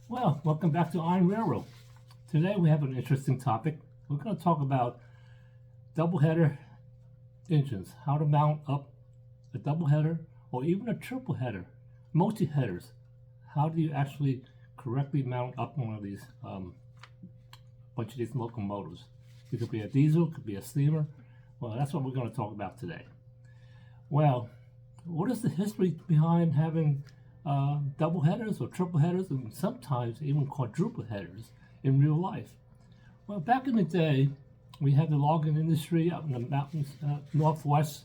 Well, welcome back to Iron Railroad. Today we have an interesting topic. We're going to talk about double-header engines, how to mount up a double-header or even a triple-header, multi-headers. How do you actually correctly mount up one of these, bunch of these locomotives? It could be a diesel, it could be a steamer. Well, that's what we're going to talk about today. Well, what is the history behind having double headers or triple headers and sometimes even quadruple headers in real life? Well, back in the day, we had the logging industry out in the mountains, northwest.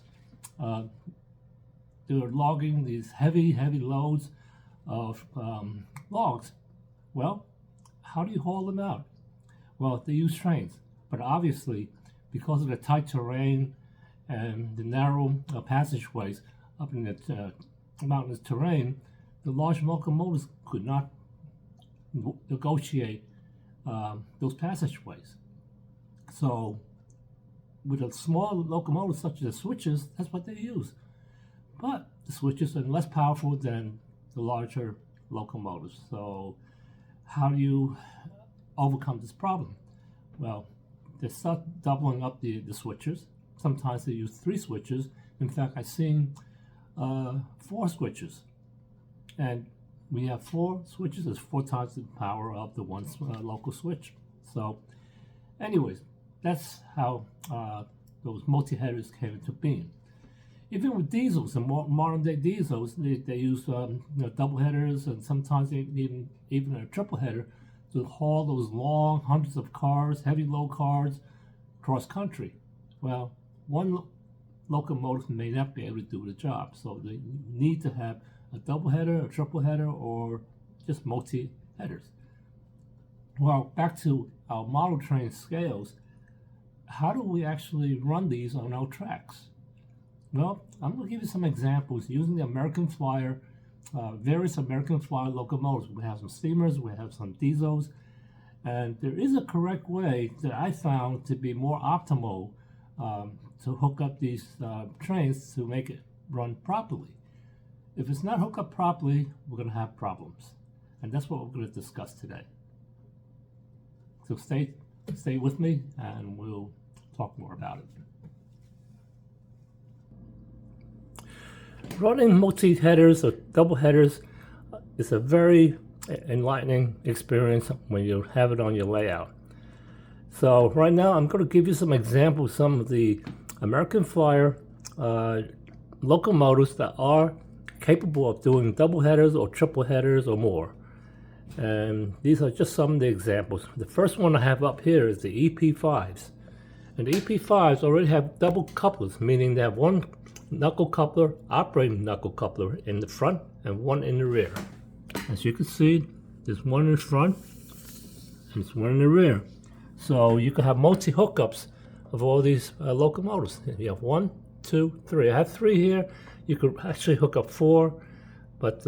They were logging these heavy loads of logs. Well, how do you haul them out? Well, they use trains, but obviously, because of the tight terrain and the narrow passageways up in the mountainous terrain, the large locomotives could not negotiate those passageways. So with a small locomotive such as the switches, that's what they use. But the switches are less powerful than the larger locomotives. So how do you overcome this problem? Well, they start doubling up the switches. Sometimes they use 3 switches. In fact, I've seen 4 switches. And we have 4 switches. It's 4 times the power of the one local switch. So anyways, that's how those multi-headers came into being. Even with diesels, and modern day diesels, they use double headers, and sometimes they even a triple header to haul those long hundreds of cars, heavy load cars, cross country. Well, one locomotive may not be able to do the job, so they need to have a double header, a triple header, or just multi headers. Well, back to our model train scales. How do we actually run these on our tracks? Well, I'm going to give you some examples using the American Flyer, various American Flyer locomotives. We have some steamers, we have some diesels, and there is a correct way that I found to be more optimal to hook up these trains to make it run properly. If it's not hooked up properly, we're going to have problems, and that's what we're going to discuss today. So stay with me, and we'll talk more about it. Running multi-headers or double headers is a very enlightening experience when you have it on your layout. So right now I'm going to give you some examples, some of the American Flyer locomotives that are capable of doing double headers or triple headers or more. And these are just some of the examples. The first one I have up here is the EP5s. And the EP5s already have double couplers, meaning they have one knuckle coupler, operating knuckle coupler in the front and one in the rear. As you can see, there's one in the front and there's one in the rear. So you can have multi hookups of all these locomotives. You have 1, 2, 3. I have 3 here. You could actually hook up 4, but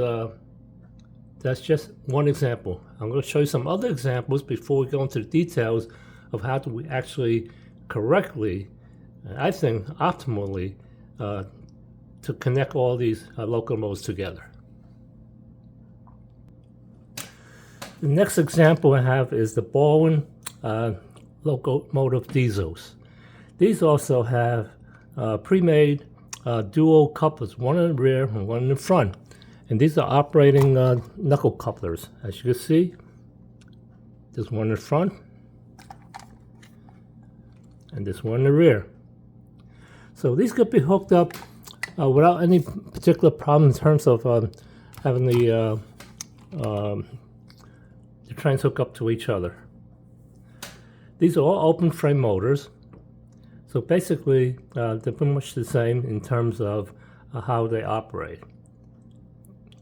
that's just one example. I'm going to show you some other examples before we go into the details of how do we actually correctly, I think optimally, to connect all these locomotives together. The next example I have is the Baldwin locomotive diesels. These also have pre-made dual couplers, one in the rear and one in the front. And these are operating knuckle couplers. As you can see, there's one in the front and this one in the rear. So these could be hooked up without any particular problem in terms of having the trains hook up to each other. These are all open frame motors. So basically, they're pretty much the same in terms of how they operate.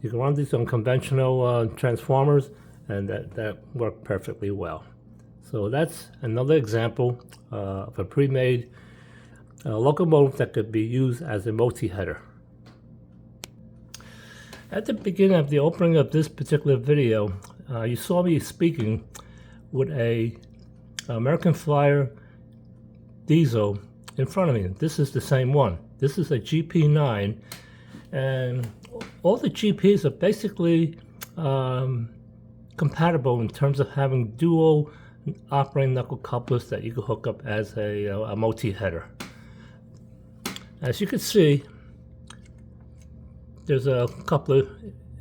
You can run these on conventional transformers, and that work perfectly well. So that's another example of a pre-made locomotive that could be used as a multi-header. At the beginning of the opening of this particular video, you saw me speaking with a American Flyer diesel in front of me. This is the same one. This is a GP9, and all the GPs are basically compatible in terms of having dual operating knuckle couplers that you can hook up as a multi-header. As you can see, there's a coupler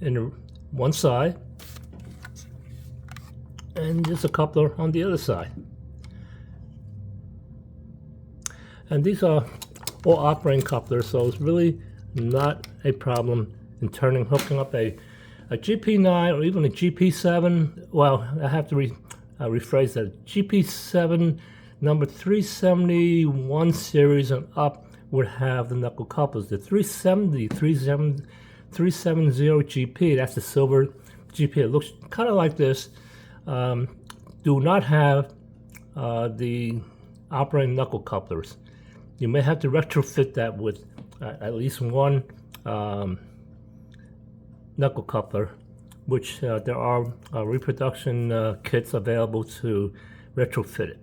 in one side, and there's a coupler on the other side. And these are all operating couplers, so it's really not a problem in hooking up a GP9 or even a GP7. Well, I have to rephrase that. GP7 number 371 series and up would have the knuckle couplers. The 370 GP, that's the silver GP. It looks kind of like this. Do not have the operating knuckle couplers. You may have to retrofit that with at least one knuckle coupler, which there are reproduction kits available to retrofit it.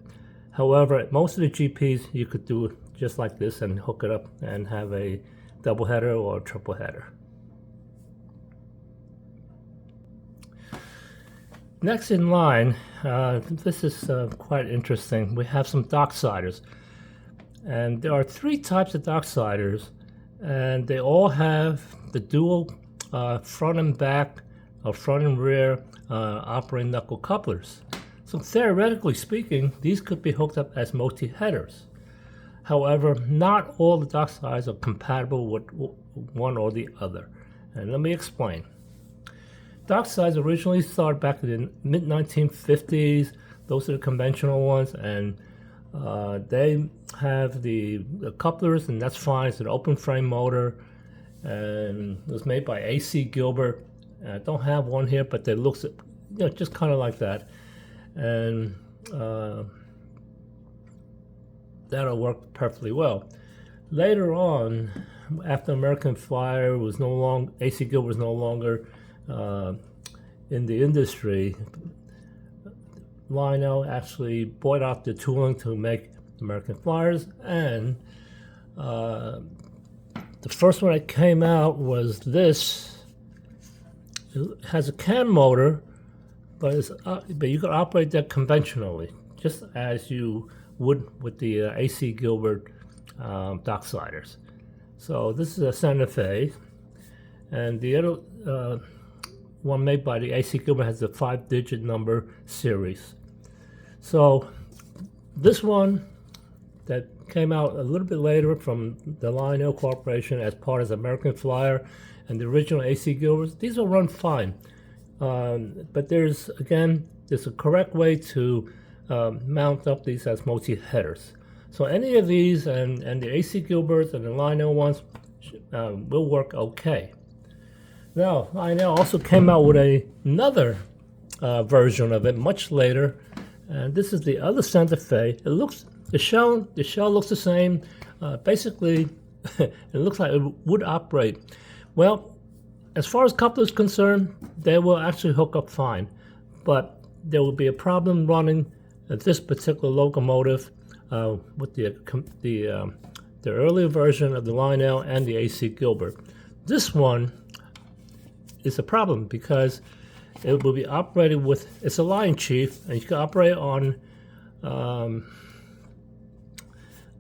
However, most of the GPs you could do just like this and hook it up and have a double header or a triple header. Next in line, this is quite interesting. We have some docksiders. And there are three types of docksiders, and they all have the dual front and back or front and rear operating knuckle couplers. So theoretically speaking, these could be hooked up as multi-headers. However, not all the docksiders are compatible with one or the other. And let me explain. Docksiders originally started back in the mid-1950s. Those are the conventional ones, and they have the couplers, and that's fine. It's an open frame motor, and it was made by A.C. Gilbert. I don't have one here, but it looks, just kind of like that, and that'll work perfectly well. Later on, after American Flyer was no longer, A.C. Gilbert was no longer in the industry, Lionel actually bought out the tooling to make American Flyers, and the first one that came out was this. It has a cam motor, but you can operate that conventionally, just as you would with the A.C. Gilbert docksiders. So this is a Santa Fe, and the other one made by the A.C. Gilbert has a 5-digit number series. So this one that came out a little bit later from the Lionel Corporation as part of American Flyer and the original A.C. Gilbert, these will run fine. But there's a correct way to mount up these as multi-headers. So any of these and the A.C. Gilberts and the Lionel ones will work okay. Now, Lionel also came out with another version of it much later, and this is the other Santa Fe. The shell looks the same. Basically, it looks like it would operate. Well, as far as couplers concerned, they will actually hook up fine, but there will be a problem running this particular locomotive with the earlier version of the Lionel and the A.C. Gilbert. This one is a problem because it will be operated with, it's a line chief, and you can operate on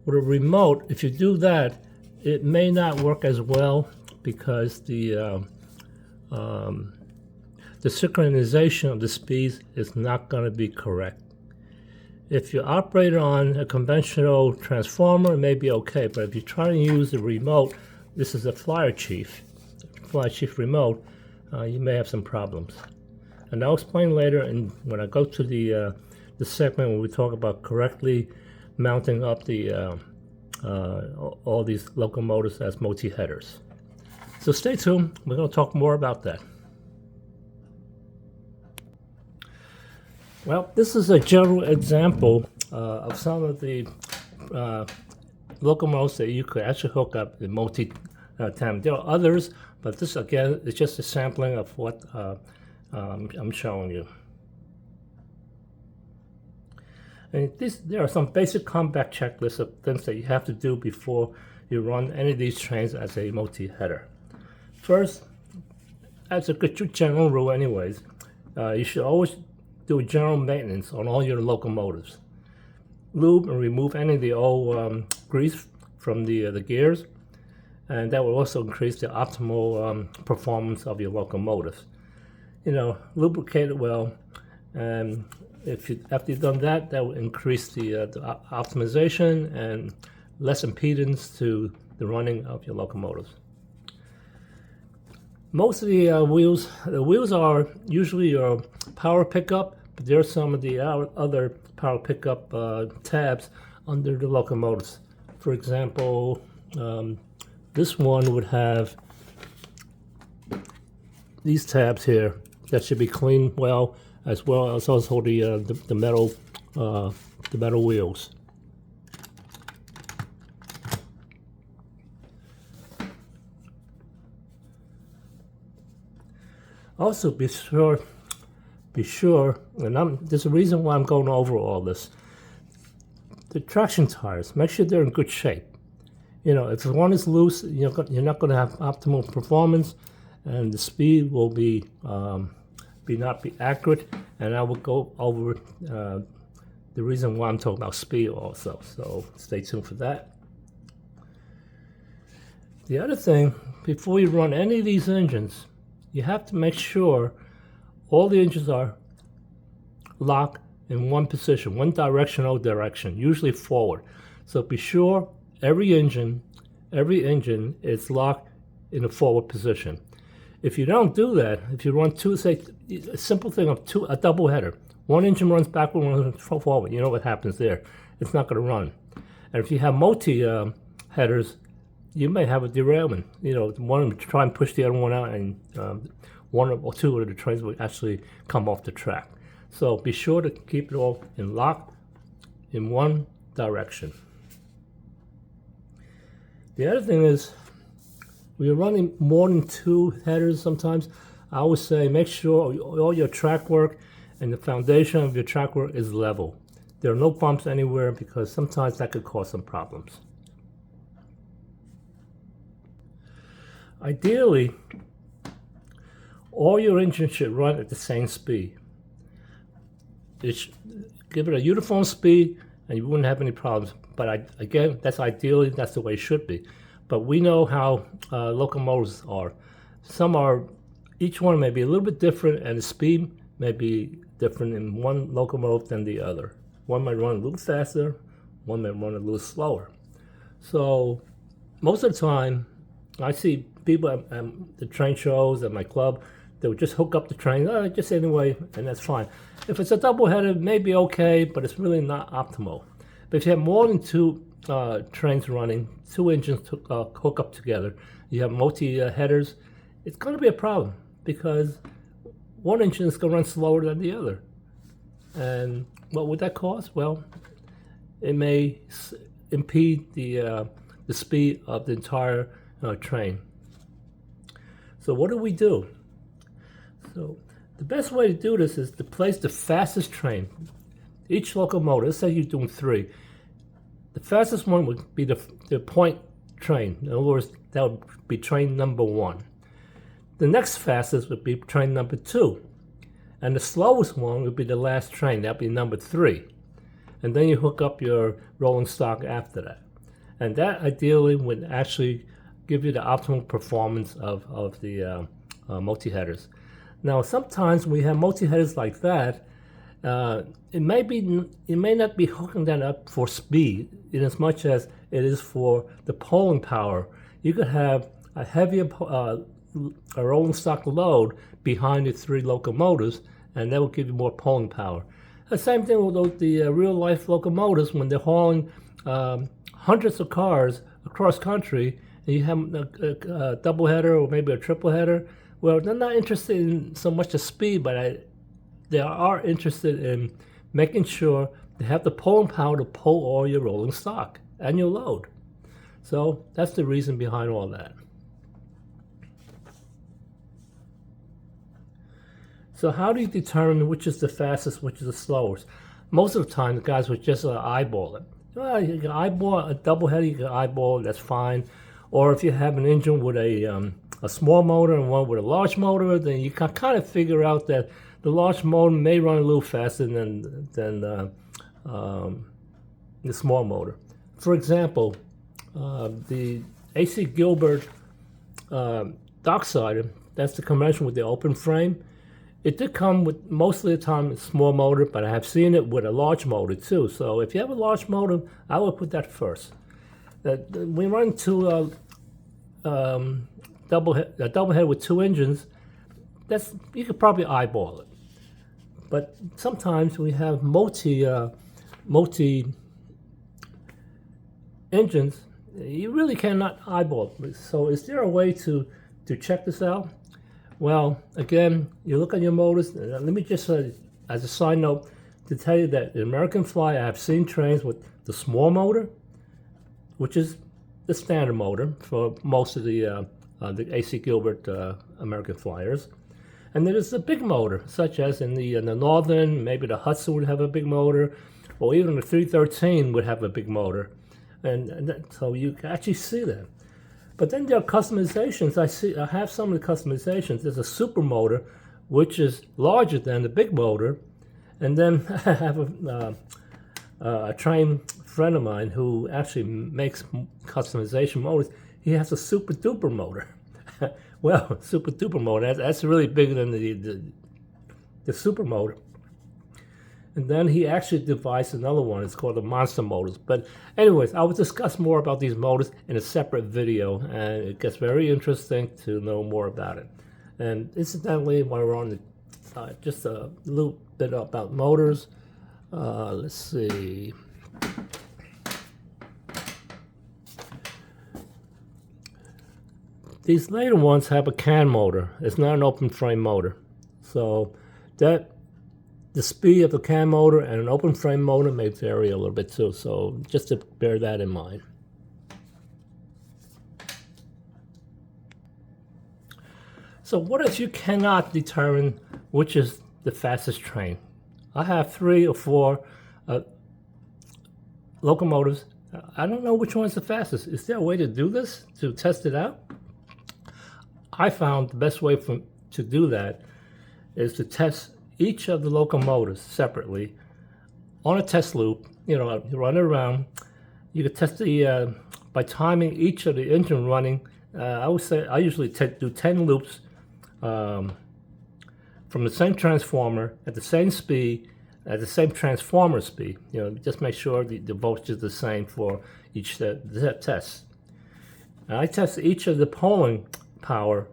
with a remote. If you do that, it may not work as well because the synchronization of the speeds is not going to be correct. If you operate on a conventional transformer, it may be okay, but if you try to use the remote, this is a Flyer Chief remote, you may have some problems. And I'll explain later when I go to the segment where we talk about correctly mounting up the all these locomotives as multi-headers. So stay tuned, we're going to talk more about that. Well, this is a general example of some of the locomotives that you could actually hook up in multi-time. There are others, but this again is just a sampling of what I'm showing you. And there are some basic combat checklists of things that you have to do before you run any of these trains as a multi-header. First, as a good general rule anyways, you should always do a general maintenance on all your locomotives. Lube and remove any of the old grease from the gears, and that will also increase the optimal performance of your locomotives. Lubricate it well, and after you've done that, that will increase the optimization and less impedance to the running of your locomotives. Most of the wheels are usually your power pickup, but there are some of the other power pickup tabs under the locomotives. For example, this one would have these tabs here that should be cleaned well as also the metal wheels. Also, be sure, and there's a reason why I'm going over all this. The traction tires, make sure they're in good shape. If one is loose, you're not going to have optimal performance, and the speed will not be accurate. And I will go over the reason why I'm talking about speed also. So stay tuned for that. The other thing, before you run any of these engines, you have to make sure all the engines are locked in one position, one direction, usually forward. So be sure every engine is locked in a forward position. If you don't do that, if you run say a simple thing of a double header, one engine runs backward, one runs forward, you know what happens there. It's not going to run. And if you have multi headers, you may have a derailment. One will try and push the other one out, and one or two of the trains will actually come off the track. So be sure to keep it all locked in one direction. The other thing is, when you're running more than two headers sometimes, I always say make sure all your track work and the foundation of your track work is level. There are no bumps anywhere, because sometimes that could cause some problems. Ideally, all your engines should run at the same speed. Give it a uniform speed and you wouldn't have any problems. But again, that's ideally, that's the way it should be. But we know how locomotives are. Each one may be a little bit different, and the speed may be different in one locomotive than the other. One might run a little faster, one might run a little slower. So most of the time, I see people at the train shows at my club, they would just hook up the train, just anyway, and that's fine. If it's a double header, it may be okay, but it's really not optimal. But if you have more than two trains running, two engines hook up together, you have multi-headers, it's going to be a problem, because one engine is going to run slower than the other. And what would that cause? Well, it may impede the speed of the entire train. So what do we do? So the best way to do this is to place the fastest train. Each locomotive, let's say you're doing 3. The fastest one would be the point train. In other words, that would be train number 1. The next fastest would be train number 2. And the slowest one would be the last train. That would be number 3. And then you hook up your rolling stock after that. And that ideally would actually give you the optimal performance of the multi-headers. Now, sometimes we have multi-headers like that. It may not be hooking that up for speed in as much as it is for the pulling power. You could have a heavier a rolling stock load behind the 3 locomotives, and that will give you more pulling power. The same thing with the real-life locomotives when they're hauling hundreds of cars across country, and you have a double header or maybe a triple header. Well, they're not interested in so much the speed, but they are interested in making sure they have the pulling power to pull all your rolling stock and your load. So that's the reason behind all that. So how do you determine which is the fastest, which is the slowest? Most of the time, the guys would just eyeball it. Well, you can eyeball a double header, you can eyeball it, that's fine. Or if you have an engine with a small motor and one with a large motor, then you can kind of figure out that the the large motor may run a little faster than the small motor. For example, the AC Gilbert Docksider, that's the convention with the open frame. It did come with, most of the time, a small motor, but I have seen it with a large motor too. So if you have a large motor, I would put that first. We run to a double head with 2 engines. That's, you could probably eyeball it. But sometimes we have multi engines. You really cannot eyeball it. So is there a way to check this out? Well, again, you look at your motors. Let me just, as a side note, to tell you that in American Fly, I have seen trains with the small motor, which is the standard motor for most of the AC Gilbert American Flyers. And then there's the big motor, such as in the Northern, maybe the Hudson would have a big motor, or even the 313 would have a big motor. So you can actually see that. But then there are customizations. I have some of the customizations. There's a super motor, which is larger than the big motor. And then I have a train friend of mine who actually makes customization motors. He has a super duper motor. Well, super duper motor, that's really bigger than the super motor. And then he actually devised another one. It's called the Monster Motors. But anyways, I will discuss more about these motors in a separate video, and it gets very interesting to know more about it. And incidentally, while we're on the, just a little bit about motors, let's see. These later ones have a can motor. It's not an open frame motor. So that the speed of the can motor and an open frame motor may vary a little bit too. So just to bear that in mind. So what if you cannot determine which is the fastest train? I have 3 or 4 locomotives. I don't know which one is the fastest. Is there a way to do this, to test it out? I found the best way to do that is to test each of the locomotives separately on a test loop. You know, you run it around. You can test the by timing each of the engine running. I would say I usually do 10 loops from the same transformer at the same speed, at the same transformer speed. You know, just make sure the voltage is the same for each test. And I test each of the polling power.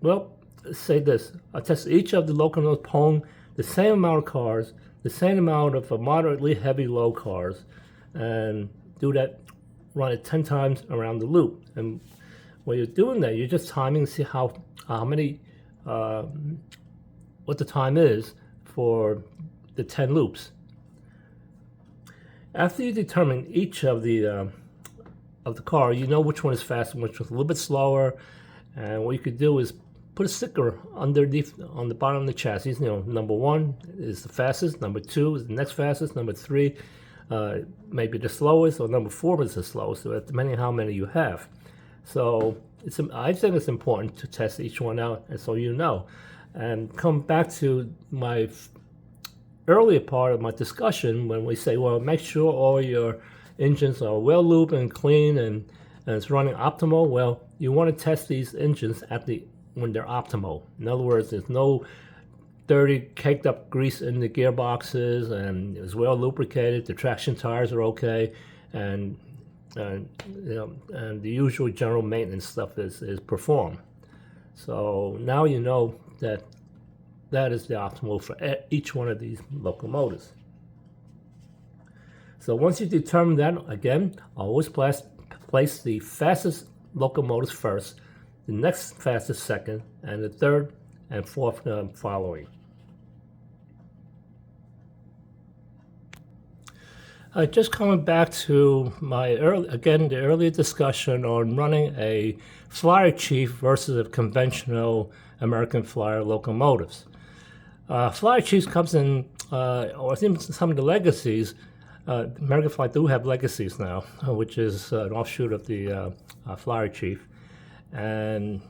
Well, say this. I test each of the locomotives polling the same amount of cars, the same amount of moderately heavy low cars, and do that, run it 10 times around the loop. And when you're doing that, you're just timing to see how many, what the time is for the 10 loops. After you determine each of the car, you know which one is faster, which is a little bit slower, and what you could do is put a sticker underneath on the bottom of the chassis. You know, number 1 is the fastest, number 2 is the next fastest, number 3 maybe the slowest, or number 4 is the slowest, depending on how many you have. So I think it's important to test each one out, and so you know. And come back to my earlier part of my discussion when we say, well, make sure all your engines are well lubed and clean and it's running optimal. Well, you want to test these engines when they're optimal. In other words, there's no dirty, caked up grease in the gearboxes, and it's well lubricated. The traction tires are okay, and you know, and the usual general maintenance stuff is performed. So now you know that is the optimal for each one of these locomotives. So once you determine that, again, always place the fastest locomotives first, the next fastest second, and the third and fourth following. Just coming back to my the earlier discussion on running a Flyer Chief versus a conventional American Flyer locomotives. Flyer Chiefs comes in, or I think some of the legacies. American Flyer do have legacies now, which is an offshoot of the Flyer Chief. And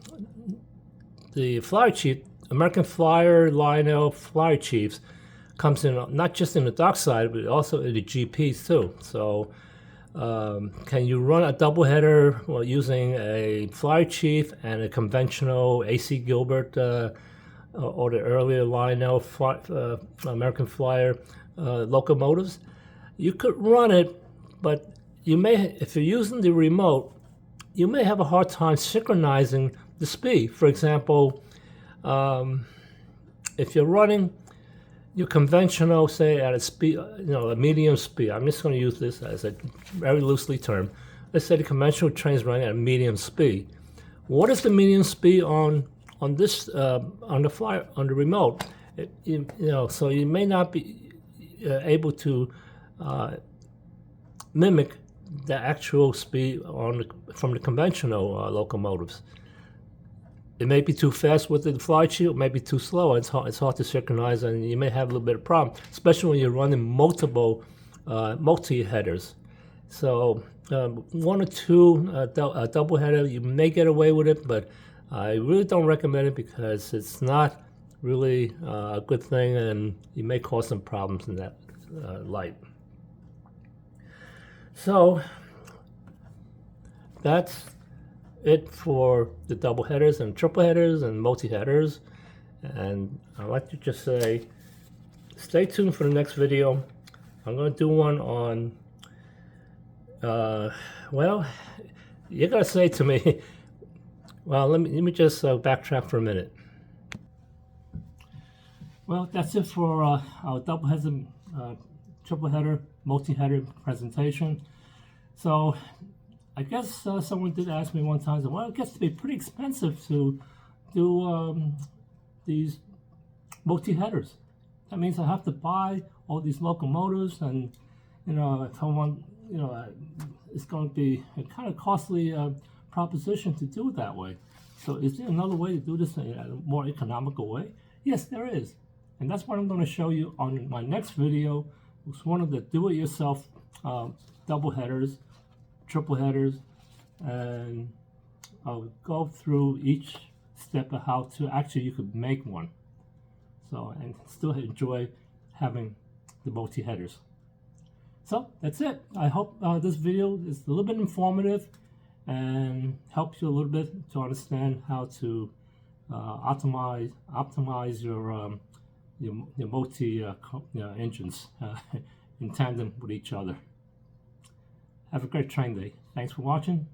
the Flyer Chief American Flyer, Lionel, Flyer Chiefs comes in not just in the dock side, but also in the GPs too. So can you run a doubleheader using a Flyer Chief and a conventional AC Gilbert or the earlier Lionel American Flyer locomotives? You could run it, but you may, if you're using the remote, you may have a hard time synchronizing the speed. For example, if you're running your conventional, say at a speed, a medium speed. I'm just going to use this as a very loosely term. Let's say the conventional train is running at a medium speed. What is the medium speed on this on the Flyer, on the remote? So you may not be able to mimic the actual speed from the conventional locomotives. It may be too fast with the Flyer Chief, it may be too slow. It's hard to synchronize, and you may have a little bit of problem, especially when you're running multiple multi-headers. So one or two double header, you may get away with it, but I really don't recommend it because it's not really a good thing, and you may cause some problems in that light. So that's it for the double headers and triple headers and multi headers. And I'd like to just say, stay tuned for the next video. I'm going to do one on, well, you're going to say to me, well, let me just backtrack for a minute. Well, that's it for our double header, triple header, multi header presentation. So I guess someone did ask me one time, well, it gets to be pretty expensive to do these multi-headers. That means I have to buy all these locomotives, and if I want, it's going to be a kind of costly proposition to do it that way. So is there another way to do this in a more economical way? Yes, there is. And that's what I'm going to show you on my next video. It's one of the do-it-yourself double headers, triple headers, and I'll go through each step of how to actually you could make one. So, and still enjoy having the multi headers. So that's it. I hope this video is a little bit informative and helps you a little bit to understand how to optimize your multi engines in tandem with each other. Have a great train day. Thanks for watching.